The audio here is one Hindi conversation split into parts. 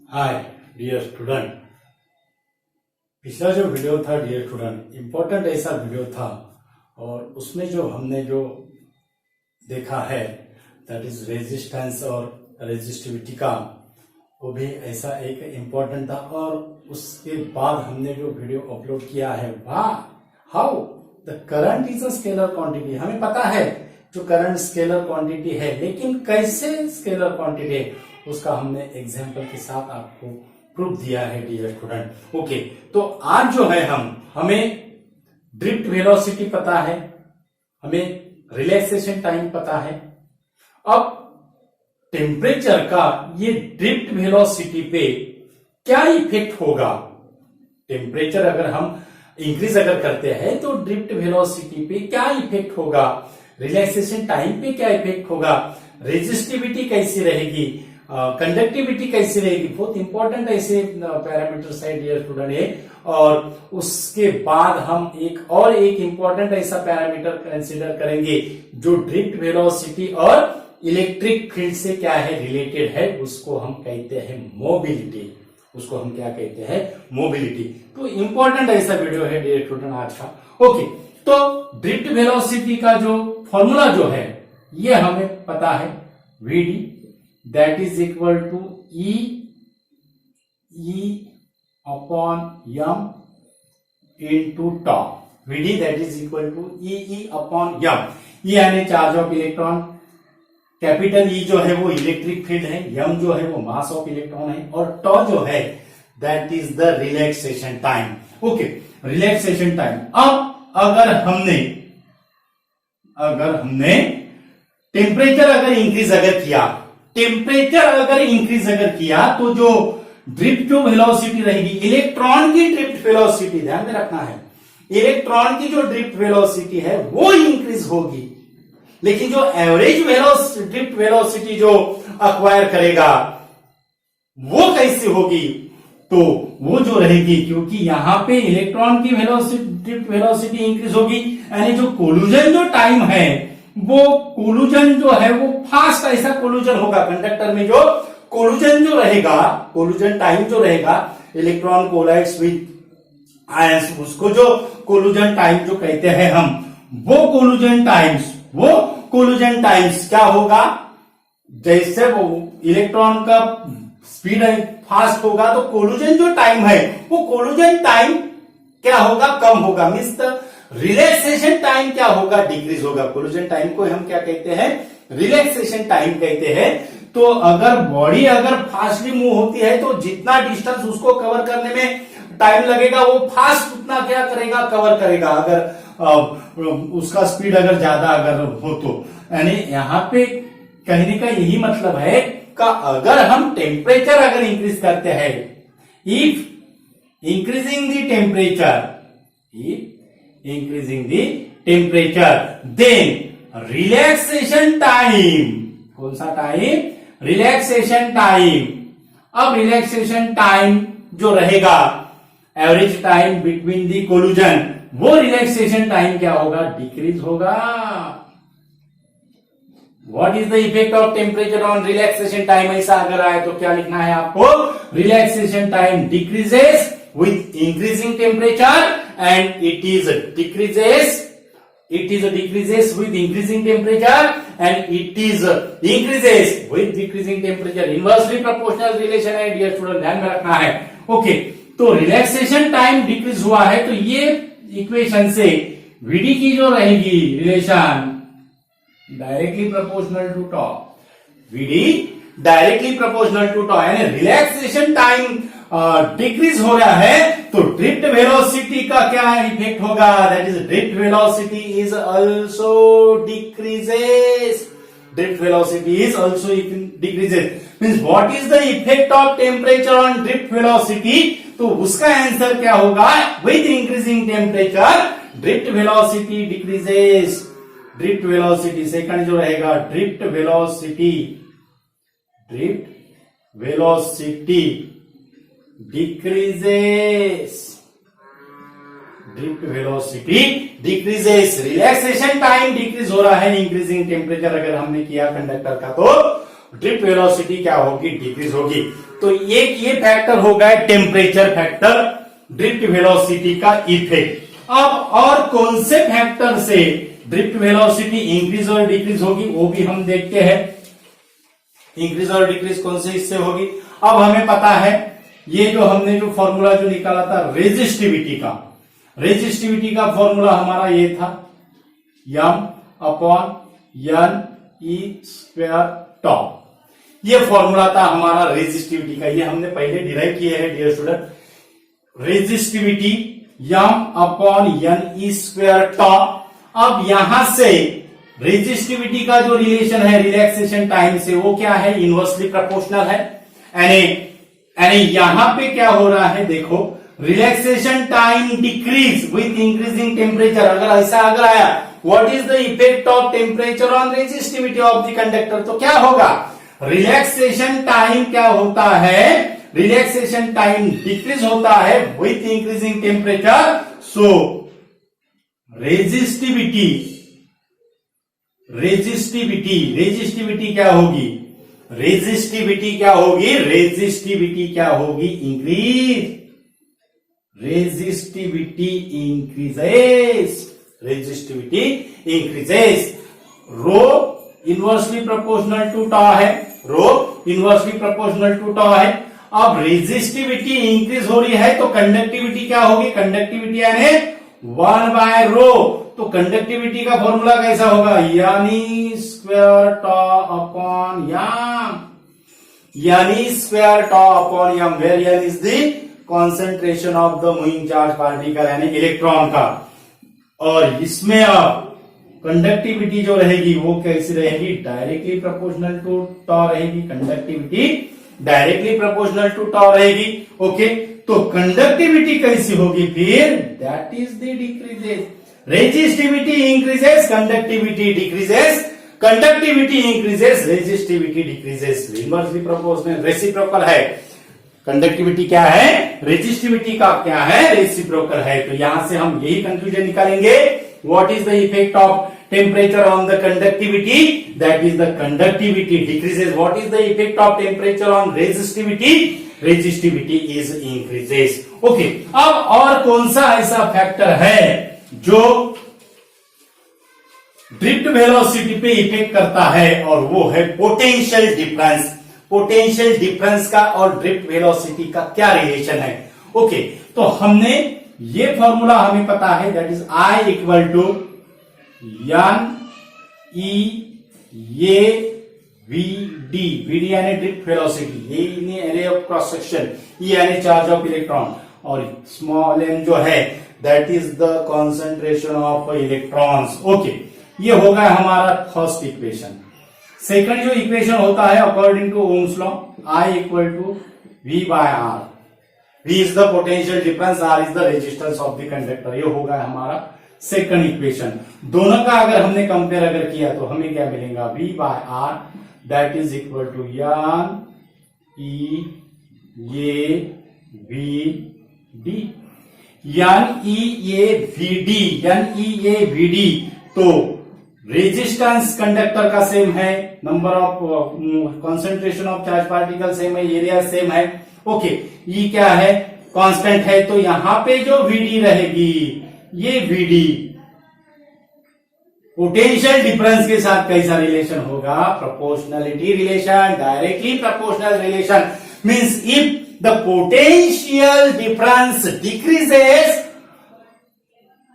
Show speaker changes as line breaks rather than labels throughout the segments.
Hi dear student. पिछला जो वीडियो था डियर स्टूडेंट, इम्पोर्टेंट ऐसा वीडियो था और उसमें जो हमने जो देखा है दैट इज रेजिस्टेंस और रेजिस्टिविटी का, वो भी ऐसा एक इम्पोर्टेंट था। और उसके बाद हमने जो वीडियो अपलोड किया है how the current is a scalar quantity. हमें पता है जो करंट स्केलर क्वांटिटी है, लेकिन कैसे स्केलर क्वांटिटी है उसका हमने एग्जाम्पल के साथ आपको प्रूफ दिया है डियर स्टूडेंट। ओके, तो आज जो है हमें ड्रिफ्ट वेलोसिटी पता है, हमें रिलैक्सेशन टाइम पता है। अब टेम्परेचर का ये ड्रिफ्ट वेलोसिटी पे क्या इफेक्ट होगा, टेम्परेचर अगर हम इंक्रीज अगर करते हैं तो ड्रिफ्ट वेलोसिटी पे क्या इफेक्ट होगा, रिलैक्सेशन टाइम पे क्या इफेक्ट होगा, रेजिस्टिविटी कैसी रहेगी, कंडक्टिविटी कैसी रहेगी। बहुत इंपॉर्टेंट ऐसे पैरामीटर्स है डियर स्टूडेंट है। और उसके बाद हम एक इंपॉर्टेंट ऐसा पैरामीटर कंसीडर करेंगे जो ड्रिफ्ट वेलोसिटी और इलेक्ट्रिक फील्ड से क्या है रिलेटेड है, उसको हम कहते हैं मोबिलिटी। उसको हम क्या कहते हैं, मोबिलिटी। तो इंपॉर्टेंट ऐसा वीडियो है डियर स्टूडेंट आज का। ओके, तो ड्रिफ्ट वेलोसिटी का जो फॉर्मूला जो है ये हमें पता है, VD that is equal to E upon M into tau. VD that is equal to E upon M. E यानी charge of electron, capital E जो है वो इलेक्ट्रिक फील्ड है, एम जो है वो मास ऑफ इलेक्ट्रॉन है, और टॉ जो है that is the relaxation time. Okay, relaxation time. अब अगर हमने टेम्परेचर अगर इंक्रीज अगर किया तो जो ड्रिफ्ट वेलोसिटी रहेगी, इलेक्ट्रॉन की ड्रिफ्ट वेलोसिटी, ध्यान में रखना है, इलेक्ट्रॉन की जो ड्रिफ्ट वेलोसिटी है वो इंक्रीज होगी, लेकिन जो एवरेज ड्रिफ्ट वेलोसिटी जो अक्वायर करेगा वो कैसी होगी, तो वो जो रहेगी, क्योंकि यहां पे इलेक्ट्रॉन की ड्रिफ्ट वेलोसिटी इंक्रीज होगी, यानी जो कोलूजन जो टाइम है वो कोलूजन जो है वो फास्ट ऐसा कोलूजन होगा। कंडक्टर में जो कोलूजन जो रहेगा, कोलूजन टाइम जो रहेगा, इलेक्ट्रॉन कोलाइड्स विद आयंस, उसको जो कोलूजन टाइम जो कहते हैं हम, वो कोलूजन टाइम्स क्या होगा, जैसे वो इलेक्ट्रॉन का स्पीड फास्ट होगा तो कोलूजन जो टाइम है वो कोलूजन टाइम क्या होगा, कम होगा। मीन्स द रिलैक्सेशन टाइम क्या होगा, डिक्रीज होगा। कोलूजन टाइम को हम क्या कहते हैं, रिलैक्सेशन टाइम कहते हैं। तो अगर बॉडी अगर फास्टली मूव होती है तो जितना डिस्टेंस उसको कवर करने में टाइम लगेगा वो फास्ट उतना क्या करेगा, कवर करेगा। अगर उसका स्पीड अगर ज्यादा अगर हो तो, यानी यहां पे कहने का यही मतलब है कि अगर हम टेम्परेचर अगर इंक्रीज करते हैं, if increasing the temperature then relaxation time, कौन सा टाइम, रिलैक्सेशन टाइम। अब रिलैक्सेशन टाइम जो रहेगा, average time between the collision, वो रिलैक्सेशन टाइम क्या होगा, डिक्रीज होगा। What is the effect of temperature on relaxation time, ऐसा अगर आए तो क्या लिखना है आपको, relaxation time decreases with increasing temperature and it decreases with increasing temperature and it increases with decreasing temperature। Inversely proportional relation है डियर स्टूडेंट, ध्यान में रखना है। ओके, तो रिलैक्सेशन टाइम डिक्रीज हुआ है तो ये इक्वेशन से वीडी की जो रहेगी relation directly proportional to tau, VD directly proportional to tau, यानी रिलैक्सेशन टाइम डिक्रीज हो रहा है तो ड्रिफ्ट वेलोसिटी का क्या इफेक्ट होगा, that is drift velocity is also decreases. Drift velocity is also decreases means what is the effect of temperature on drift velocity, तो उसका आंसर क्या होगा, with increasing temperature drift velocity decreases. Drift velocity second जो रहेगा, drift velocity decreases, relaxation time decrease हो रहा है, इंक्रीजिंग टेम्परेचर अगर हमने किया कंडक्टर का तो ड्रिफ्ट वेलोसिटी क्या होगी, डिक्रीज होगी। तो एक ये फैक्टर हो गया टेम्परेचर फैक्टर, ड्रिफ्ट वेलोसिटी का इफेक्ट। अब और कौन से फैक्टर से ड्रिफ्ट वेलोसिटी इंक्रीज और डिक्रीज होगी वो भी हम देखते हैं। इंक्रीज और डिक्रीज कौन से इससे होगी। अब हमें पता है ये जो हमने जो फॉर्मूला जो निकाला था रेजिस्टिविटी का फॉर्मूला हमारा ये था m/n/e² टॉप। ये फॉर्मूला था हमारा रेजिस्टिविटी का, ये हमने पहले डिराइव किए हैं dear student. Resistivity m/ne² top. अब यहां से रेजिस्टिविटी का जो रिलेशन है रिलैक्सेशन टाइम से वो क्या है, इनवर्सली प्रोपोर्शनल है। यानी यहां पे क्या हो रहा है देखो, relaxation time decrease with increasing temperature. अगर ऐसा अगर आया what is the effect of temperature on resistivity of the conductor, तो क्या होगा, रिलैक्सेशन टाइम क्या होता है, रिलैक्सेशन टाइम डिक्रीज होता है with increasing temperature. So resistivity क्या होगी, रेजिस्टिविटी क्या होगी, increase, resistivity increases. Rho inversely proportional to tau है, अब रेजिस्टिविटी इंक्रीज हो रही है तो कंडक्टिविटी क्या होगी, कंडक्टिविटी यानी 1/ρ। तो कंडक्टिविटी का फॉर्मूला कैसा होगा, यानी square tau upon m, where n is the concentration of the moving charge particle यानी इलेक्ट्रॉन का। और इसमें अब कंडक्टिविटी जो रहेगी वो कैसी रहेगी, डायरेक्टली प्रोपोर्शनल टू टॉ रहेगी, कंडक्टिविटी डायरेक्टली प्रोपोर्शनल टू टॉ रहेगी। ओके, तो कंडक्टिविटी कैसी होगी फिर, that is the decreases. Resistivity increases, conductivity decreases, conductivity increases, resistivity decreases. Inversely proportional, reciprocal है। कंडक्टिविटी क्या है, रेजिस्टिविटी का क्या है, रेसिप्रोकल है। तो यहां से हम यही कंक्लूजन निकालेंगे, what is the effect of temperature on the conductivity, that is the conductivity decreases. What is the effect of temperature on resistivity, resistivity is increases. Okay, अब और कौन सा ऐसा फैक्टर है जो ड्रिफ्ट वेलोसिटी पे इफेक्ट करता है, और वो है पोटेंशियल डिफरेंस। पोटेंशियल डिफरेंस का और ड्रिफ्ट वेलोसिटी का क्या रिलेशन है। ओके, तो हमने ये फॉर्मूला हमें पता है, that is I equal to VD यानी drift velocity, A area of cross section, E यानी चार्ज ऑफ इलेक्ट्रॉन, और स्मॉल m जो है that is the concentration of electrons. Okay, ये होगा हमारा फर्स्ट इक्वेशन। सेकंड जो इक्वेशन होता है according to Ohm's law, I equal to V/R। V is the potential difference, R is the resistance of the conductor. ये होगा हमारा सेकंड इक्वेशन। दोनों का अगर हमने कंपेयर अगर किया तो हमें क्या मिलेगा, V/R that is equal to NEAVD। NEAVD तो रेजिस्टेंस कंडक्टर का सेम है, number of concentration of charge particle same है, एरिया सेम है। ओके, ये क्या है, कांस्टेंट है। तो यहां पे जो VD रहेगी, ये VD पोटेंशियल डिफरेंस के साथ कैसा रिलेशन होगा, proportionality relation, directly proportional relation. Means if the potential difference decreases,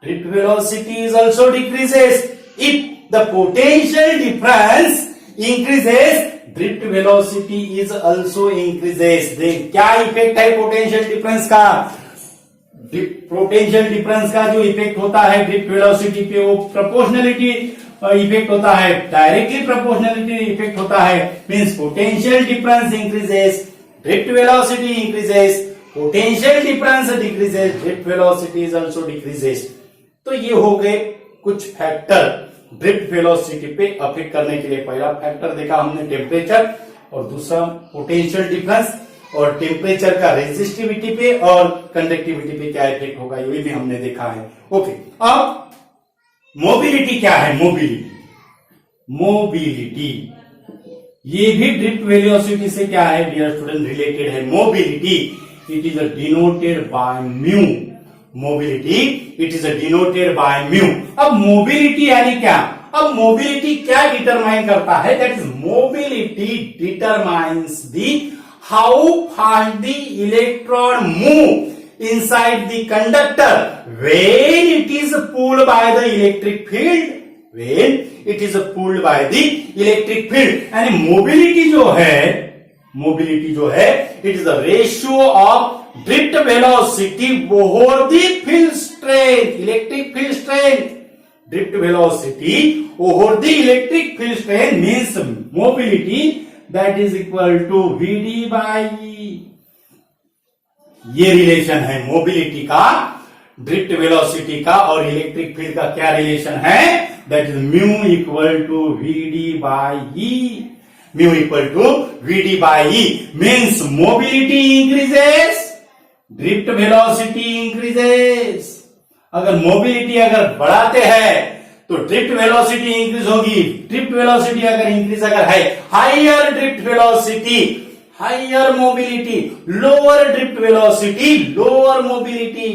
drift velocity is also decreases. If the potential difference increases, drift velocity is also increases. देख क्या इफेक्ट है पोटेंशियल डिफरेंस का, पोटेंशियल डिफरेंस का जो इफेक्ट होता है ड्रिफ्ट वेलोसिटी पे, वो प्रोपोर्शनलिटी इफेक्ट होता है, डायरेक्टली प्रोपोर्शनलिटी इफेक्ट होता है। Means potential difference increases, drift velocity increases, potential difference decreases, drift velocity is also decreases. तो ये हो गए कुछ फैक्टर ड्रिफ्ट वेलोसिटी पे अफेक्ट करने के लिए। पहला फैक्टर देखा हमने टेम्परेचर, और दूसरा पोटेंशियल डिफरेंस, और टेम्परेचर का रेजिस्टिविटी पे और कंडक्टिविटी पे क्या इफेक्ट होगा ये भी हमने देखा है। ओके, अब मोबिलिटी क्या है, मोबिलिटी ये भी ड्रिफ्ट वेलोसिटी से क्या है डियर स्टूडेंट, रिलेटेड है। Mobility it is denoted by mu, mobility it is denoted by mu. अब मोबिलिटी यानी क्या, अब मोबिलिटी क्या डिटरमाइन करता है, that is mobility determines the how fast the electron move inside the conductor when it is pulled by the electric field, when it is pulled by the electric field. यानी मोबिलिटी जो है it is the ratio of drift velocity over the field strength, electric field strength. Drift velocity over the electric field strength means mobility that is equal to VD by E। ये रिलेशन है मोबिलिटी का, ड्रिफ्ट वेलोसिटी का और इलेक्ट्रिक फील्ड का क्या रिलेशन है, that is mu equal to VD by E। Mu equal to VD by E means mobility increases, drift velocity increases. अगर मोबिलिटी अगर बढ़ाते हैं तो ड्रिफ्ट वेलोसिटी इंक्रीज होगी। ड्रिफ्ट वेलोसिटी अगर इंक्रीज अगर है, higher drift velocity higher mobility, lower drift velocity lower mobility.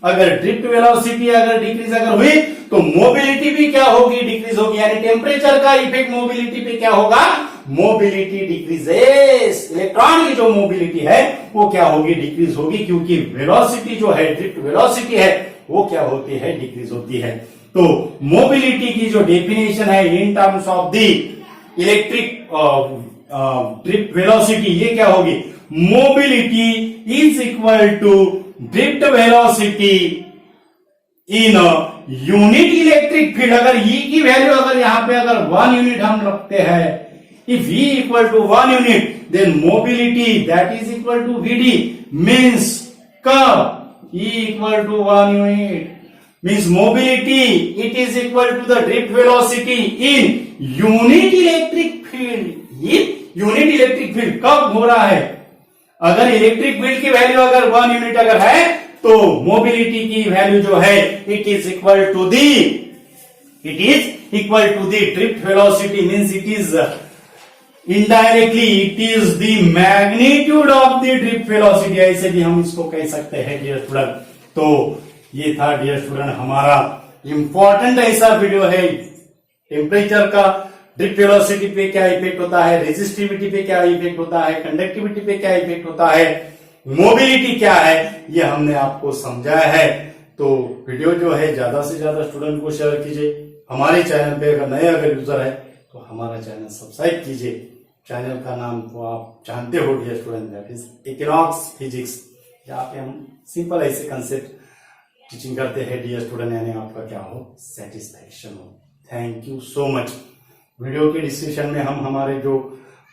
अगर ड्रिफ्ट वेलोसिटी अगर डिक्रीज अगर हुई तो मोबिलिटी भी क्या होगी, डिक्रीज होगी। यानी टेम्परेचर का इफेक्ट मोबिलिटी पे क्या होगा, मोबिलिटी डिक्रीजेस। इलेक्ट्रॉन की जो मोबिलिटी है वो क्या होगी, डिक्रीज होगी, क्योंकि वेलोसिटी जो है, ड्रिफ्ट वेलोसिटी है वो क्या होती है, डिक्रीज होती है। तो मोबिलिटी की जो डेफिनेशन है in terms of the electric drift velocity, ये क्या होगी, mobility is equal to drift velocity in unit electric field. अगर E की वैल्यू अगर यहां पे अगर 1 यूनिट हम रखते हैं, if E equal to 1 unit, then mobility that is equal to VD means curve E equal to 1 unit means mobility it is equal to the drift velocity in unit electric field। ये यूनिट इलेक्ट्रिक फील्ड कब हो रहा है, अगर इलेक्ट्रिक फील्ड की वैल्यू अगर 1 यूनिट अगर है तो मोबिलिटी की वैल्यू जो है it is equal to the drift velocity means it is indirectly it is the magnitude of the drift velocity, ऐसे भी हम इसको कह सकते हैं डियर स्टूडेंट। तो ये था डियर स्टूडेंट हमारा इंपॉर्टेंट ऐसा वीडियो है, टेम्परेचर का ड्रिफ्ट वेलोसिटी पे क्या इफेक्ट होता है, रेजिस्टिविटी पे क्या इफेक्ट होता है, कंडक्टिविटी पे क्या इफेक्ट होता है, मोबिलिटी क्या है, ये हमने आपको समझाया है। तो वीडियो जो है ज्यादा से ज्यादा स्टूडेंट को शेयर कीजिए। हमारे चैनल पे अगर नए अगर यूजर है तो हमारा चैनल सब्सक्राइब कीजिए। चैनल का नाम तो आप जानते हो dear student, that is equinox physics. यहाँ पे हम सिंपल ऐसे कंसेप्ट टीचिंग करते हैं डियर स्टूडेंट, यानी आपका क्या हो, सेटिस्फैक्शन हो। Thank you so much. Video के डिस्क्रिप्शन में हम हमारे जो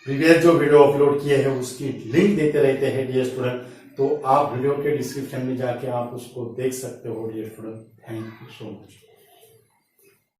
प्रीवियस जो वीडियो अपलोड किए हैं उसकी लिंक देते रहते हैं डियर स्टूडेंट, तो आप वीडियो के डिस्क्रिप्शन में जाके आप उसको देख सकते हो dear student. Thank you so much.